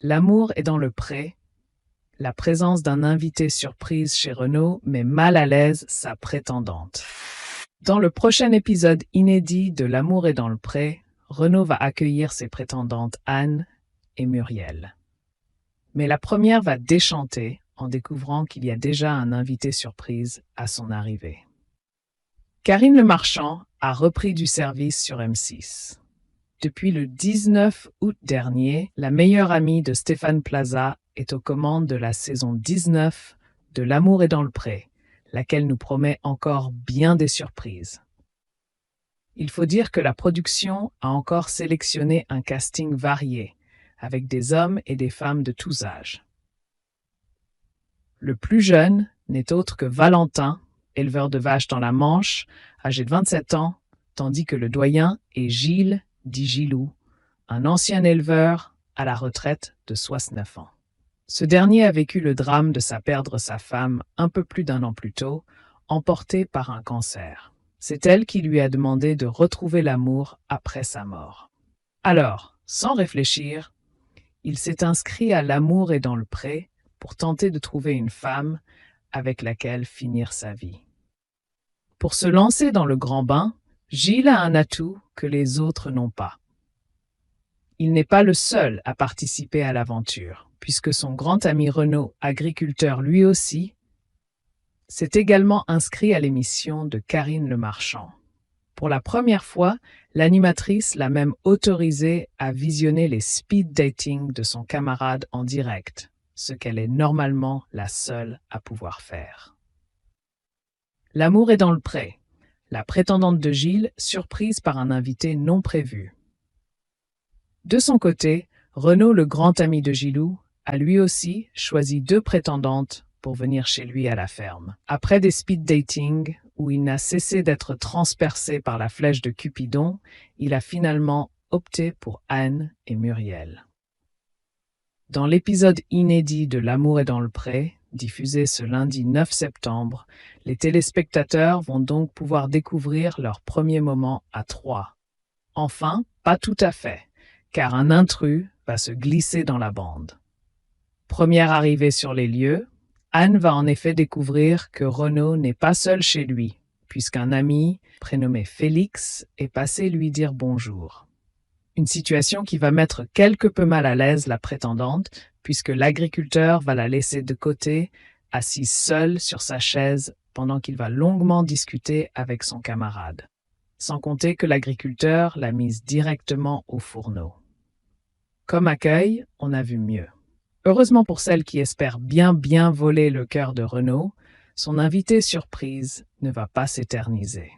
L'amour est dans le pré. La présence d'un invité surprise chez Renaud met mal à l'aise sa prétendante. Dans le prochain épisode inédit de L'amour est dans le pré, Renaud va accueillir ses prétendantes Anne et Muriel. Mais la première va déchanter en découvrant qu'il y a déjà un invité surprise à son arrivée. Karine Le Marchand a repris du service sur M6. Depuis le 19 août dernier, la meilleure amie de Stéphane Plaza est aux commandes de la saison 19 de L'amour est dans le pré, laquelle nous promet encore bien des surprises. Il faut dire que la production a encore sélectionné un casting varié, avec des hommes et des femmes de tous âges. Le plus jeune n'est autre que Valentin, éleveur de vaches dans la Manche, âgé de 27 ans, tandis que le doyen est Gilles, dit Gilou, un ancien éleveur à la retraite de 69 ans. Ce dernier a vécu le drame de perdre sa femme un peu plus d'1 an plus tôt, emportée par un cancer. C'est elle qui lui a demandé de retrouver l'amour après sa mort. Alors, sans réfléchir, il s'est inscrit à L'amour est dans le pré pour tenter de trouver une femme avec laquelle finir sa vie. Pour se lancer dans le grand bain, Gilles a un atout que les autres n'ont pas. Il n'est pas le seul à participer à l'aventure, puisque son grand ami Renaud, agriculteur lui aussi, s'est également inscrit à l'émission de Karine Le Marchand. Pour la première fois, l'animatrice l'a même autorisé à visionner les speed dating de son camarade en direct, ce qu'elle est normalement la seule à pouvoir faire. L'amour est dans le pré. La prétendante de Gilles, surprise par un invité non prévu. De son côté, Renaud, le grand ami de Gilou, a lui aussi choisi 2 prétendantes pour venir chez lui à la ferme. Après des speed dating où il n'a cessé d'être transpercé par la flèche de Cupidon, il a finalement opté pour Anne et Muriel. Dans l'épisode inédit de L'amour est dans le pré, diffusé ce lundi 9 septembre, les téléspectateurs vont donc pouvoir découvrir leur premier moment à 3. Enfin, pas tout à fait, car un intrus va se glisser dans la bande. Première arrivée sur les lieux, Anne va en effet découvrir que Renaud n'est pas seul chez lui, puisqu'un ami, prénommé Félix, est passé lui dire bonjour. Une situation qui va mettre quelque peu mal à l'aise la prétendante, puisque l'agriculteur va la laisser de côté, assise seule sur sa chaise, pendant qu'il va longuement discuter avec son camarade. Sans compter que l'agriculteur l'a mise directement au fourneau. Comme accueil, on a vu mieux. Heureusement pour celle qui espère bien voler le cœur de Renaud, son invité surprise ne va pas s'éterniser.